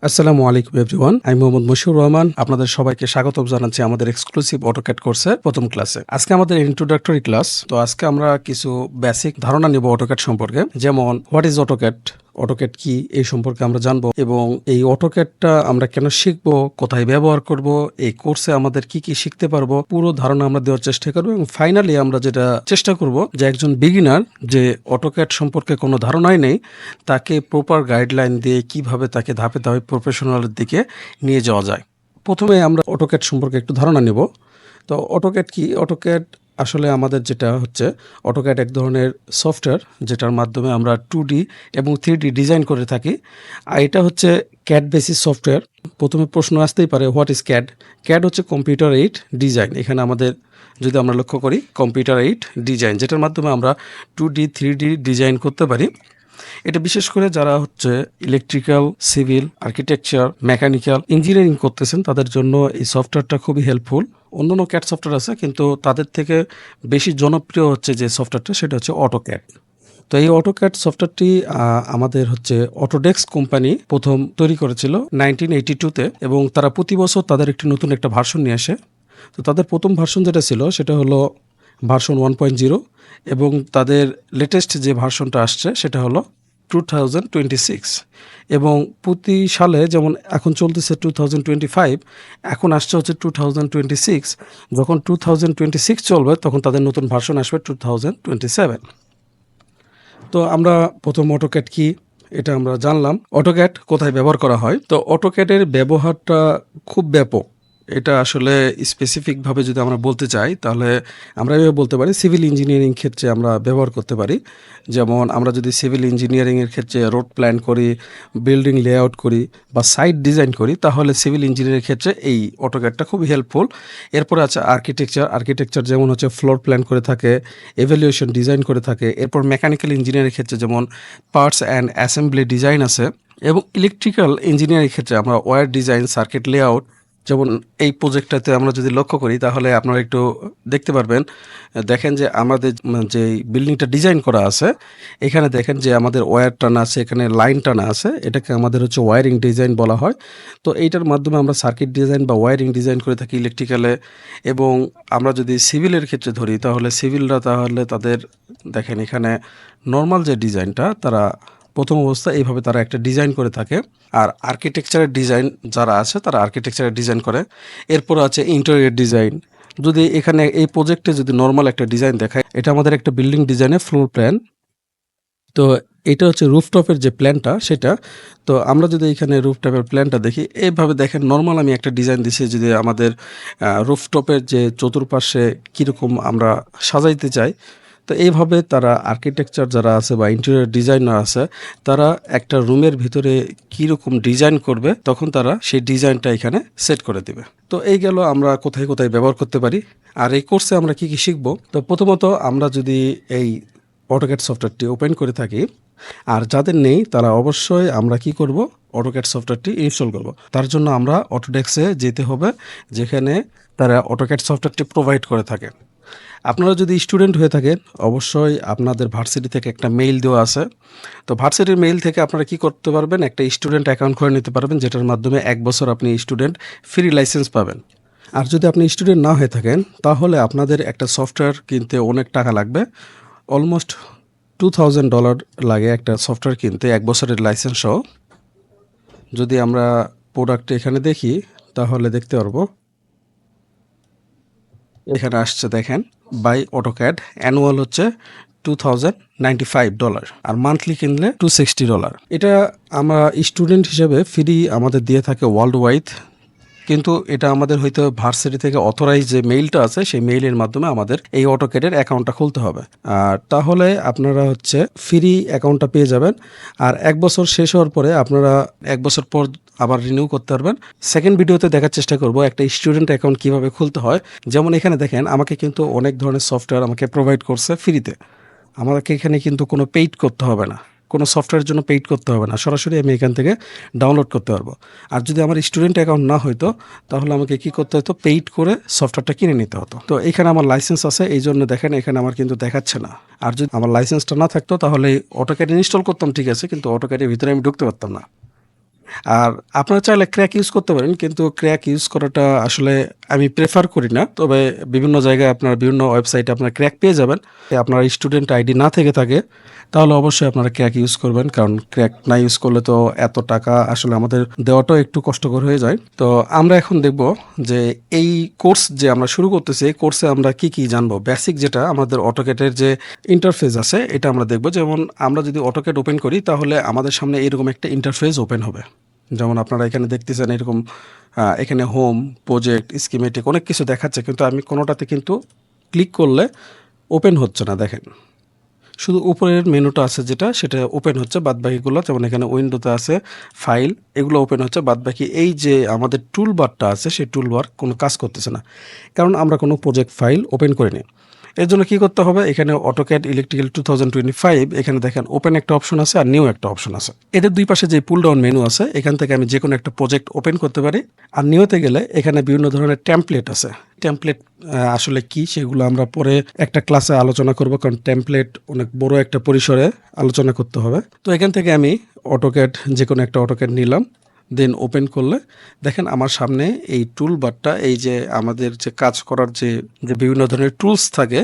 আসসালামু আলাইকুম এভরিওয়ান, আমি মোহাম্মদ মশিউর রহমান। আপনাদের সবাইকে স্বাগত জানাচ্ছি আমাদের এক্সক্লুসিভ অটোক্যাড কোর্সের প্রথম ক্লাসে। আজকে আমাদের ইন্ট্রোডাক্টরি ক্লাস। তো আজকে আমরা কিছু বেসিক ধারণা নিব অটোক্যাড সম্পর্কে, যেমন হোয়াট ইজ অটোক্যাড, অটোক্যাড কি, এই সম্পর্কে আমরা জানবো এবং এই অটোক্যাডটা আমরা কেন শিখবো, কোথায় ব্যবহার করব, এই কোর্সে আমাদের কি কি শিখতে পারবো, পুরো ধারণা আমরা দেওয়ার চেষ্টা করবো। এবং ফাইনালি আমরা যেটা চেষ্টা করব যে একজন বিগিনার যে অটোক্যাড সম্পর্কে কোনো ধারণাই নেই, তাকে প্রপার গাইডলাইন দিয়ে কিভাবে তাকে ধাপে ধাপে প্রফেশনালের দিকে নিয়ে যাওয়া যায়। প্রথমে আমরা অটোক্যাড সম্পর্কে একটু ধারণা নেব। তো অটোক্যাড কি? অটোক্যাড আসলে আমাদের যেটা হচ্ছে, অটোক্যাড এক ধরনের সফটওয়্যার যেটার মাধ্যমে আমরা 2D এবং 3D ডিজাইন করে থাকি। আর এটা হচ্ছে ক্যাড বেসিস সফটওয়্যার। প্রথমে প্রশ্ন আসতেই পারে, হোয়াট ইজ ক্যাড? ক্যাড হচ্ছে কম্পিউটার এইড ডিজাইন। এখানে আমাদের যদি আমরা লক্ষ্য করি, কম্পিউটার এইড ডিজাইন, যেটার মাধ্যমে আমরা 2D 3D ডিজাইন করতে পারি। এটা বিশেষ করে যারা হচ্ছে electrical, civil, architecture, mechanical, engineering করতেছেন, তাদের জন্য এই সফটওয়্যারটা খুবই হেল্পফুল। অন্যান্য ক্যাড সফটওয়্যার আছে, কিন্তু তাদের থেকে বেশি জনপ্রিয় হচ্ছে যে সফটওয়্যারটা, সেটা হচ্ছে অটোক্যাড। তো এই অটোক্যাড সফটওয়্যারটি আমাদের হচ্ছে অটোডেস্ক কোম্পানি প্রথম তৈরি করেছিল 1982-তে, এবং তারা প্রতি বছর তাদের একটি নতুন একটা ভার্সন নিয়ে আসে। তো তাদের প্রথম ভার্সন যেটা ছিল সেটা হলো ভার্সন 1.0, এবং তাদের লেটেস্ট যে ভার্সনটা আসছে সেটা হলো 2026। এবং প্রতি সালে, যেমন এখন চলতেছে 2025, এখন আসছে হচ্ছে 2026। যখন 2026 চলবে তখন তাদের নতুন ভার্সন আসবে 2027। তো আমরা প্রথম অটোক্যাড কি এটা আমরা জানলাম। অটোক্যাড কোথায় ব্যবহার করা হয়? তো অটোক্যাডের ব্যবহারটা খুব ব্যাপক। এটা আসলে স্পেসিফিকভাবে যদি আমরা বলতে চাই, তাহলে আমরা এভাবে বলতে পারি, সিভিল ইঞ্জিনিয়ারিং ক্ষেত্রে আমরা ব্যবহার করতে পারি। যেমন আমরা যদি সিভিল ইঞ্জিনিয়ারিংয়ের ক্ষেত্রে রোড প্ল্যান করি, বিল্ডিং লেআউট করি বা সাইট ডিজাইন করি, তাহলে সিভিল ইঞ্জিনিয়ারিংয়ের ক্ষেত্রে এই অটোক্যাডটা খুবই হেল্পফুল। এরপরে আছে আর্কিটেকচার যেমন হচ্ছে ফ্লোর প্ল্যান করে থাকে, এভ্যালুয়েশন ডিজাইন করে থাকে। এরপর মেকানিক্যাল ইঞ্জিনিয়ারিংয়ের ক্ষেত্রে যেমন পার্টস অ্যান্ড অ্যাসেম্বলি ডিজাইন আছে, এবং ইলেকট্রিক্যাল ইঞ্জিনিয়ারিং ক্ষেত্রে আমরা ওয়্যার ডিজাইন, সার্কিট লেআউট। যেমন এই প্রজেক্টটাতে আমরা যদি লক্ষ্য করি, তাহলে আপনারা একটু দেখতে পারবেন, দেখেন যে আমাদের যে বিল্ডিংটা ডিজাইন করা আছে, এখানে দেখেন যে আমাদের ওয়্যার টানা আছে, এখানে লাইন টানা আছে, এটাকে আমাদের হচ্ছে ওয়্যারিং ডিজাইন বলা হয়। তো এইটার মাধ্যমে আমরা সার্কিট ডিজাইন বা ওয়্যারিং ডিজাইন করে থাকি ইলেকট্রিক্যালে। এবং আমরা যদি সিভিলের ক্ষেত্রে ধরি, তাহলে সিভিলরা তাহলে তাদের দেখেন এখানে নর্মাল যে ডিজাইনটা, তারা প্রথম অবস্থায় এইভাবে তারা একটা ডিজাইন করে থাকে। আর আর্কিটেকচারের ডিজাইন যারা আছে, তারা আর্কিটেকচারের ডিজাইন করে। এরপর আছে ইন্টেরিয়র ডিজাইন। যদি এখানে এই প্রজেক্টে যদি নর্মাল একটা ডিজাইন দেখায়, এটা আমাদের একটা বিল্ডিং ডিজাইনের ফ্লোর প্ল্যান। তো এটা হচ্ছে রুফটপের যে প্ল্যানটা সেটা। তো আমরা যদি এখানে রুফটপের প্ল্যানটা দেখি, এইভাবে দেখেন নর্মাল আমি একটা ডিজাইন দিছি, যদি আমাদের রুফটপের যে চতুর্পাশে কীরকম আমরা সাজাইতে চাই। তো এইভাবে তারা আর্কিটেকচার যারা আছে বা ইন্টেরিয়র ডিজাইনার আছে, তারা একটা রুমের ভিতরে কীরকম ডিজাইন করবে, তখন তারা সেই ডিজাইনটা এখানে সেট করে দেবে। তো এই গেল আমরা কোথায় কোথায় ব্যবহার করতে পারি। আর এই কোর্সে আমরা কি কি শিখব? তো প্রথমত আমরা যদি এই অটোক্যাড সফটওয়্যারটি ওপেন করে থাকি, আর যাদের নেই তারা অবশ্যই আমরা কি করব, অটোক্যাড সফটওয়্যারটি ইনস্টল করব। তার জন্য আমরা অটোডেস্কে যেতে হবে, যেখানে তারা অটোক্যাড সফটওয়্যারটি প্রোভাইড করে থাকে। আপনারা যদি স্টুডেন্ট হয়ে থাকেন, অবশ্যই আপনাদের ভার্সিটি থেকে একটা মেইল দেওয়া আছে। তো ভার্সিটির মেইল থেকে আপনারা কি করতে পারবেন, একটা স্টুডেন্ট অ্যাকাউন্ট করে নিতে পারবেন, যেটার মাধ্যমে 1 বছর আপনি স্টুডেন্ট ফ্রি লাইসেন্স পাবেন। আর যদি আপনি স্টুডেন্ট না হয়ে থাকেন, তাহলে আপনাদের একটা সফটওয়্যার কিনতে অনেক টাকা লাগবে। অলমোস্ট $2000 লাগে একটা সফটওয়্যার কিনতে, 1 বছরের লাইসেন্স সহ। যদি আমরা প্রোডাক্ট এখানে দেখি, তাহলে দেখতে পারবো এখানে আসছে, দেখেন বাই অটোক্যাড, অ্যানুয়াল হচ্ছে $2095, আর মান্থলি কিনলে $260। এটা আমরা স্টুডেন্ট হিসেবে ফ্রি আমাদের দিয়ে থাকে ওয়ার্ল্ড ওয়াইড, কিন্তু এটা আমাদের হয়তো ভার্সিটি থেকে অথরাইজ যে মেইলটা আছে, সেই মেইলের মাধ্যমে আমাদের এই অটোক্যাডের অ্যাকাউন্টটা খুলতে হবে। আর তাহলে আপনারা হচ্ছে ফ্রি অ্যাকাউন্টটা পেয়ে যাবেন। আর 1 বছর শেষ হওয়ার পরে আপনারা 1 বছর পর আবার রিনিউ করতে পারবেন। সেকেন্ড ভিডিওতে দেখার চেষ্টা করব একটা স্টুডেন্ট অ্যাকাউন্ট কিভাবে খুলতে হয়। যেমন এখানে দেখেন, আমাকে কিন্তু অনেক ধরনের সফটওয়্যার আমাকে প্রোভাইড করছে ফ্রিতে। আমাকে এখানে কিন্তু কোনো পেইড করতে হবে না, কোনো সফটওয়্যারের জন্য পেইড করতে হবে না, সরাসরি আমি এখান থেকে ডাউনলোড করতে পারবো। আর যদি আমার স্টুডেন্ট অ্যাকাউন্ট না হইতো, তাহলে আমাকে কি করতে হতো, পেইড করে সফটওয়্যারটা কিনে নিতে হতো। তো এখানে আমার লাইসেন্স আছে, এই জন্য দেখেন এখানে আমার কিন্তু দেখাচ্ছে না। আর যদি আমার লাইসেন্সটা না থাকতো, তাহলে অটোক্যাড ইনস্টল করতাম, ঠিক আছে, কিন্তু অটোক্যাডের ভিতরে আমি ঢুকতে পারতাম না। আর আপনারা চাইলে ক্র্যাক ইউজ করতে পারেন, কিন্তু ক্র্যাক ইউজ করাটা আসলে আমি প্রেফার করি না। তবে বিভিন্ন জায়গায় আপনার বিভিন্ন ওয়েবসাইটে আপনার ক্র্যাক পেয়ে যাবেন। আপনার স্টুডেন্ট আইডি না থেকে থাকে তাহলে অবশ্যই আপনারা ক্র্যাক ইউজ করবেন, কারণ ক্র্যাক না ইউজ করলে তো এত টাকা আসলে আমাদের দেওয়াটাও একটু কষ্টকর হয়ে যায়। তো আমরা এখন দেখব যে এই কোর্স যে আমরা শুরু করতেছি, এই কোর্সে আমরা কি কি জানবো। বেসিক যেটা আমাদের অটোক্যাডের যে ইন্টারফেস আছে এটা আমরা দেখব। যেমন আমরা যদি অটোক্যাড ওপেন করি তাহলে আমাদের সামনে এরকম একটা ইন্টারফেস ওপেন হবে। যেমন আপনারা এখানে দেখতেছেন এরকম এখানে হোম, প্রজেক্ট, স্কিমেটিক অনেক কিছু দেখাচ্ছে, কিন্তু আমি কোনোটাতে কিন্তু ক্লিক করলে ওপেন হচ্ছে না। দেখেন শুধু উপরের মেনুটা আছে যেটা, সেটা ওপেন হচ্ছে, বাদবাকিগুলো যেমন এখানে উইন্ডোতে আছে ফাইল, এগুলো ওপেন হচ্ছে। বাদবাকি এই যে আমাদের টুল বারটা আছে সেই টুল বার কোনো কাজ করতেছে না, কারণ আমরা কোনো প্রজেক্ট ফাইল ওপেন করিনি। এর জন্য কী করতে হবে, এখানে অটোক্যাড ইলেকট্রিক্যাল 2025 এখানে দেখেন ওপেন একটা অপশন আছে আর নিউ একটা অপশন আছে। এদের দুই পাশে যে পুল ডাউন মেনু আছে এখান থেকে আমি যে কোনো একটা প্রজেক্ট ওপেন করতে পারি। আর নিউতে গেলে এখানে বিভিন্ন ধরনের টেমপ্লেট আছে। টেমপ্লেট আসলে কি সেগুলো আমরা পরে একটা ক্লাসে আলোচনা করব, কারণ টেমপ্লেট অনেক বড় একটা পরিসরে আলোচনা করতে হবে। তো এখান থেকে আমি অটোক্যাড যে কোনো একটা অটোক্যাড নিলাম, দেন ওপেন করলে দেখেন আমার সামনে এই টুল বারটা, এই যে আমাদের যে কাজ করার যে বিভিন্ন ধরনের টুলস থাকে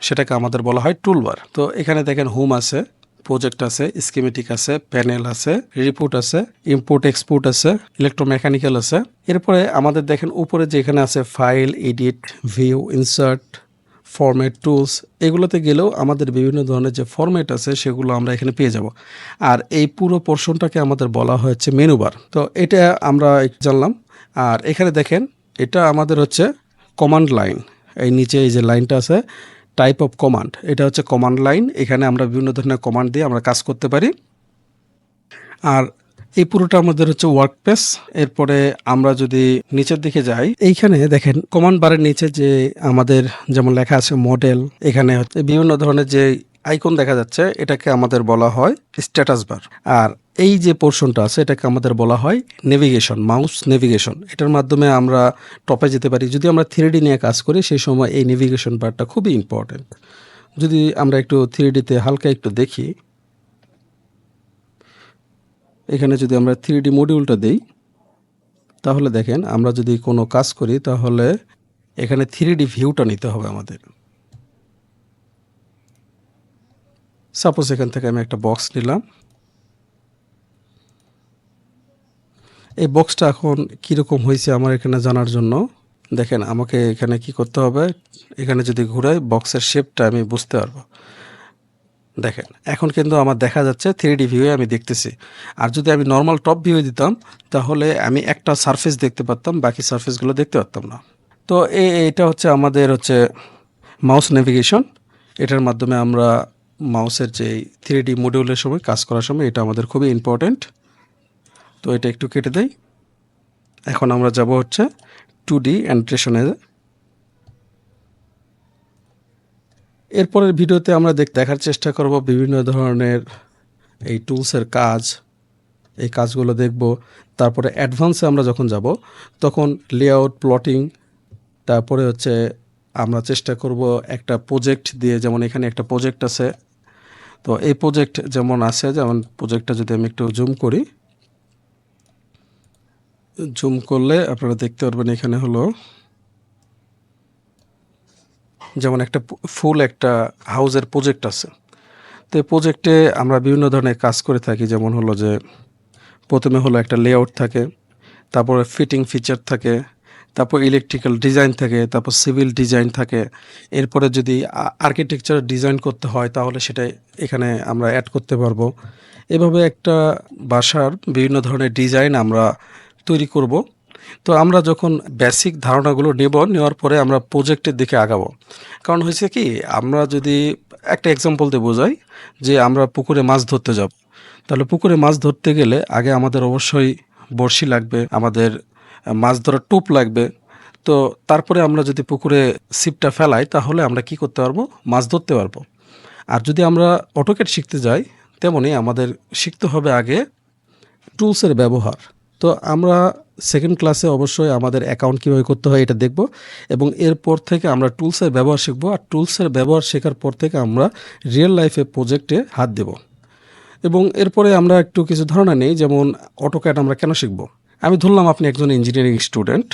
সেটাকে আমাদের বলা হয় টুল বার। তো এখানে দেখেন হোম আছে, প্রজেক্ট আছে, স্কিমেটিক আছে, প্যানেল আছে, রিপোর্ট আছে, ইম্পোর্ট এক্সপোর্ট আছে, ইলেকট্রোমেকানিক্যাল আছে। এরপরে আমাদের দেখেন উপরে যেখানে আছে file, edit, view, insert, format, tools, এগুলোতে গেলেও আমাদের বিভিন্ন ধরনের যে ফরম্যাট আছে সেগুলো আমরা এখানে পেয়ে যাব। আর এই পুরো পোর্শনটাকে আমাদের বলা হচ্ছে মেনু বার। তো এটা আমরা জানলাম। আর এখানে দেখেন এটা আমাদের হচ্ছে কমান্ড লাইন। এই নিচে এই যে লাইনটা আছে টাইপ অফ কমান্ড, এটা হচ্ছে কমান্ড লাইন। এখানে আমরা বিভিন্ন ধরনের কমান্ড দিয়ে আমরা কাজ করতে পারি। আর এই পুরোটা আমাদের হচ্ছে ওয়ার্ক পেজ। এরপরে আমরা যদি নিচের দিকে যাই, এইখানে দেখেন কমান্ড বারের নিচে যে আমাদের যেমন লেখা আছে মডেল, এখানে হচ্ছে বিভিন্ন ধরনের যে আইকন দেখা যাচ্ছে এটাকে আমাদের বলা হয় স্ট্যাটাস বার। আর এই যে পোর্শনটা আছে এটাকে আমাদের বলা হয় নেভিগেশন, মাউস নেভিগেশন। এটার মাধ্যমে আমরা টপে যেতে পারি। যদি আমরা 3D নিয়ে কাজ করি সেই সময় এই নেভিগেশন বারটা খুবই ইম্পর্টেন্ট। যদি আমরা একটু 3Dতে হালকা একটু দেখি, এখানে যদি আমরা 3D মডিউলটা দিই তাহলে দেখেন আমরা যদি কোনো কাজ করি তাহলে এখানে 3D ভিউটা নিতে হবে আমাদের। সাপোজ এখান থেকে আমি একটা বক্স নিলাম। এই বক্সটা এখন কীরকম হয়েছে আমার এখানে জানার জন্য দেখেন আমাকে এখানে কি করতে হবে, এখানে যদি ঘুরাই বক্সের শেপটা আমি বুঝতে পারবো। দেখেন এখন কিন্তু আমার দেখা যাচ্ছে 3D ভিউয়ে আমি দেখতেছি। আর যদি আমি নর্মাল টপ ভিউ দিতাম তাহলে আমি একটা সারফেস দেখতে পারতাম, বাকি সারফেসগুলো দেখতে পারতাম না। তো এটা হচ্ছে আমাদের হচ্ছে মাউস নেভিগেশন। এটার মাধ্যমে আমরা মাউসের যে 3D মডিউলের সময় কাজ করার সময় এটা আমাদের খুবই ইম্পর্ট্যান্ট। তো এটা একটু কেটে দেই। এখন আমরা যাব হচ্ছে 2D অ্যানিমেশনে। এরপরের ভিডিওতে আমরা দেখার চেষ্টা করব বিভিন্ন ধরনের এই টুলসের কাজ, এই কাজগুলো দেখব। তারপরে অ্যাডভান্সে আমরা যখন যাব তখন লেআউট, প্লটিং, তারপরে হচ্ছে আমরা চেষ্টা করব একটা প্রজেক্ট দিয়ে, যেমন এখানে একটা প্রজেক্ট আছে। তো এই প্রজেক্ট যেমন আছে, যেমন প্রজেক্টটা যদি আমি একটু জুম করি, জুম করলে আপনারা দেখতে পারবেন এখানে হলো যেমন একটা ফুল একটা হাউসের প্রজেক্ট আছে। তো এই প্রজেক্টে আমরা বিভিন্ন ধরনের কাজ করে থাকি, যেমন হলো যে প্রথমে হলো একটা লেআউট থাকে, তারপরে ফিটিং ফিচার থাকে, তারপর ইলেকট্রিক্যাল ডিজাইন থাকে, তারপর সিভিল ডিজাইন থাকে। এরপরে যদি আর্কিটেকচার ডিজাইন করতে হয় তাহলে সেটা এখানে আমরা অ্যাড করতে পারবো। এভাবে একটা বাসার বিভিন্ন ধরনের ডিজাইন আমরা তৈরি করব। তো আমরা যখন বেসিক ধারণাগুলো নেওয়ার পরে আমরা প্রজেক্টের দিকে আগাবো। কারণ হয়েছে কি, আমরা যদি একটা এক্সাম্পল দিয়ে বোঝাই যে আমরা পুকুরে মাছ ধরতে যাব, তাহলে পুকুরে মাছ ধরতে গেলে আগে আমাদের অবশ্যই বড়শি লাগবে, আমাদের মাছ ধরার টোপ লাগবে। তো তারপরে আমরা যদি পুকুরে ছিপটা ফেলাই তাহলে আমরা কি করতে পারবো, মাছ ধরতে পারবো। আর যদি আমরা অটোক্যাড শিখতে যাই তেমনি আমাদের শিখতে হবে আগে টুলসের ব্যবহার। তো আমরা সেকেন্ড ক্লাসে অবশ্যই আমাদের অ্যাকাউন্ট কীভাবে করতে হয় এটা দেখব, এবং এরপর থেকে আমরা টুলসের ব্যবহার শিখব। আর টুলসের ব্যবহার শেখার পর থেকে আমরা রিয়েল লাইফে প্রজেক্টে হাত দেব। এবং এরপরে আমরা একটু কিছু ধারণা নেই, যেমন অটোক্যাড আমরা কেন শিখব। আমি ধরলাম আপনি একজন ইঞ্জিনিয়ারিং স্টুডেন্ট।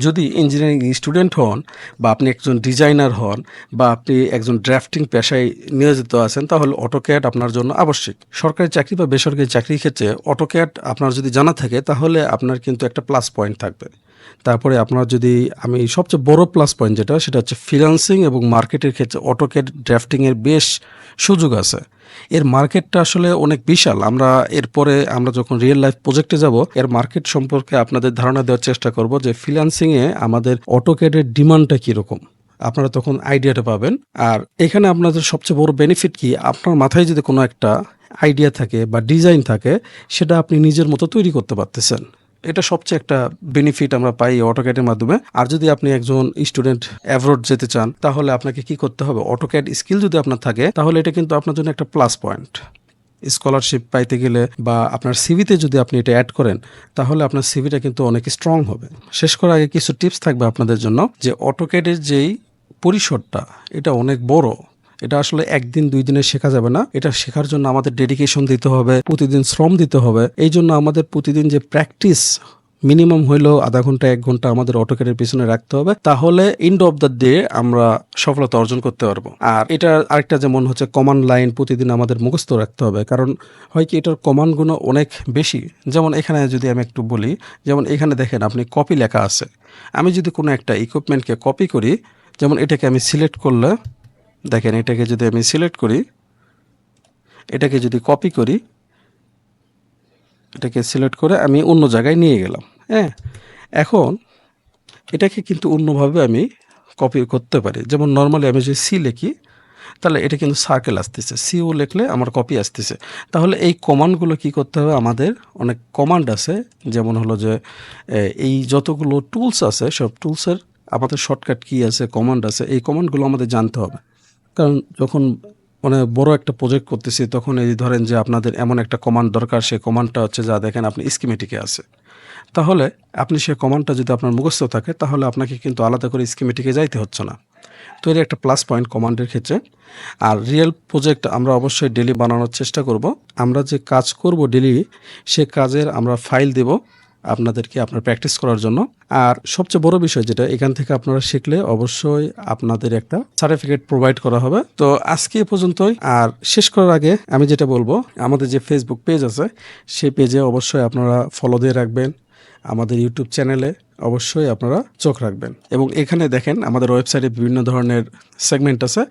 যদি ইঞ্জিনিয়ারিং স্টুডেন্ট হন বা আপনি একজন ডিজাইনার হন বা আপনি একজন ড্রাফটিং পেশায় নিয়োজিত আছেন, তাহলে অটোক্যাড আপনার জন্য আবশ্যিক। সরকারি চাকরি বা বেসরকারি চাকরির ক্ষেত্রে অটোক্যাড আপনার যদি জানা থাকে তাহলে আপনার কিন্তু একটা প্লাস পয়েন্ট থাকবে। তারপরে আপনার যদি আমি সবচেয়ে বড় প্লাস পয়েন্ট সেটা হচ্ছে ফ্রিল্যান্সিং এবং মার্কেটের ক্ষেত্রে অটোক্যাড ড্রাফটিংয়ের বেশ সুযোগ আছে। এর মার্কেটটা আসলে অনেক বিশাল। এরপরে আমরা যখন রিয়েল লাইফ প্রজেক্টে যাব, এর মার্কেট সম্পর্কে আপনাদের ধারণা দেওয়ার চেষ্টা করব যে ফ্রিল্যান্সিংয়ে আমাদের অটোক্যাডের ডিমান্ডটা কীরকম, আপনারা তখন আইডিয়াটা পাবেন। আর এখানে আপনাদের সবচেয়ে বড় বেনিফিট কি, আপনার মাথায় যদি কোনো একটা আইডিয়া থাকে বা ডিজাইন থাকে, সেটা আপনি নিজের মতো তৈরি করতে পারতেছেন। এটা সবচেয়ে একটা বেনিফিট আমরা পাই অটোক্যাডের মাধ্যমে। আর যদি আপনি একজন স্টুডেন্ট অ্যাব্রড যেতে চান, তাহলে আপনাকে কি করতে হবে, অটোক্যাড স্কিল যদি আপনার থাকে তাহলে এটা কিন্তু আপনার জন্য একটা প্লাস পয়েন্ট। স্কলারশিপ পাইতে গেলে বা আপনার সিভিতে যদি আপনি এটা অ্যাড করেন, তাহলে আপনার সিভিটা কিন্তু অনেক স্ট্রং হবে। শেষ করার আগে কিছু টিপস থাকবে আপনাদের জন্য, যে অটোক্যাডের যেই পরিসরটা এটা অনেক বড়। এটা আসলে একদিন 2 দিনে শেখা যাবে না। এটা শেখার জন্য আমাদের ডেডিকেশন দিতে হবে, প্রতিদিন শ্রম দিতে হবে। এই জন্য আমাদের প্রতিদিন যে প্র্যাকটিস মিনিমাম হইলেও আধা ঘন্টা 1 ঘন্টা আমাদের অটোক্যাডের পিছনে রাখতে হবে, তাহলে এন্ড অফ দ্য ডে আমরা সফলতা অর্জন করতে পারবো। আর এটা আরেকটা যেমন হচ্ছে কমান্ড লাইন প্রতিদিন আমাদের মুখস্থ রাখতে হবে, কারণ হয় কি এটার কমান্ডগুলো অনেক বেশি। যেমন এখানে যদি আমি একটু বলি, যেমন এখানে দেখেন আপনি কপি লেখা আছে। আমি যদি কোনো একটা ইকুইপমেন্টকে কপি করি, যেমন এটাকে আমি সিলেক্ট করলে দেখেন, এটাকে যদি আমি সিলেক্ট করি, এটাকে যদি কপি করি, এটাকে সিলেক্ট করে আমি অন্য জায়গায় নিয়ে গেলাম। হ্যাঁ, এখন এটাকে কিন্তু অন্যভাবে আমি কপি করতে পারি। যেমন নর্মালি আমি যদি সি লিখি, তাহলে এটা কিন্তু সার্কেল আসতেছে, সিও লিখলে আমার কপি আসতেছে। তাহলে এই কমান্ডগুলো কি করতে হবে, আমাদের অনেক কমান্ড আছে, যেমন হলো যে এই যতগুলো টুলস আছে সব টুলসের আমাদের শর্টকাট কি আছে, কমান্ড আছে, এই কমান্ডগুলো আমাদের জানতে হবে। কারণ যখন বড় একটা প্রজেক্ট করতেছি, তখন এই ধরেন যে আপনাদের এমন একটা কমান্ড দরকার, সেই কমান্ডটা হচ্ছে যা দেখেন আপনি স্কিমেটিকে আছে। তাহলে আপনি সেই কমান্ডটা যদি আপনার মুখস্থ থাকে, তাহলে আপনাকে কিন্তু আলাদা করে স্কিমেটিকে যাইতে হচ্ছে না। তো এর একটা প্লাস পয়েন্ট কমান্ডের ক্ষেত্রে। আর রিয়েল প্রজেক্ট আমরা অবশ্যই ডেলি বানানোর চেষ্টা করব। আমরা যে কাজ করব ডেলি, সে কাজের আমরা ফাইল দেব আপনাদেরকে আপনার প্র্যাকটিস করার জন্য। আর সবচেয়ে বড় বিষয় যেটা, এখান থেকে আপনারা শিখলে অবশ্যই আপনাদের একটা সার্টিফিকেট প্রোভাইড করা হবে। তো আজকে এ পর্যন্তই। আর শেষ করার আগে আমি যেটা বলবো, আমাদের যে ফেসবুক পেজ আছে, সেই পেজে অবশ্যই আপনারা ফলো দিয়ে রাখবেন। আমাদের ইউটিউব চ্যানেলে অবশ্যই আপনারা চোখ রাখবেন। এবং এখানে দেখেন আমাদের ওয়েবসাইটে বিভিন্ন ধরনের সেগমেন্ট আছে।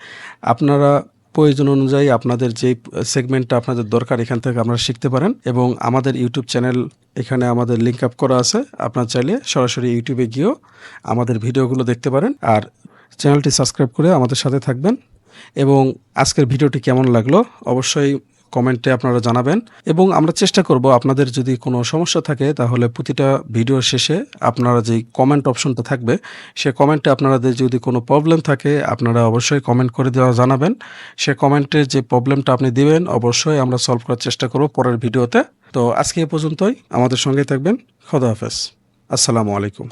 আপনারা প্রয়োজন অনুযায়ী আপনাদের যেই সেগমেন্টটা আপনাদের দরকার, এখান থেকে আপনারা শিখতে পারেন। এবং আমাদের ইউটিউব চ্যানেল এখানে আমাদের লিঙ্ক আপ করা আছে, আপনারা চাইলে সরাসরি ইউটিউবে গিয়েও আমাদের ভিডিওগুলো দেখতে পারেন। আর চ্যানেলটি সাবস্ক্রাইব করে আমাদের সাথে থাকবেন। এবং আজকের ভিডিওটি কেমন লাগলো অবশ্যই কমেন্টে আপনারা জানাবেন। এবং আমরা চেষ্টা করব, আপনাদের যদি কোনো সমস্যা থাকে, তাহলে প্রতিটা ভিডিওর শেষে আপনারা যেই কমেন্ট অপশনটা থাকবে, সে কমেন্টে আপনাদের যদি কোনো প্রবলেম থাকে, আপনারা অবশ্যই কমেন্ট করে দেওয়া জানাবেন। সে কমেন্টে যে প্রবলেমটা আপনি দিবেন, অবশ্যই আমরা সলভ করার চেষ্টা করব পরের ভিডিওতে। তো আজকে এ পর্যন্তই, আমাদের সঙ্গে থাকবেন। খোদা হাফেজ, আসসালামু আলাইকুম।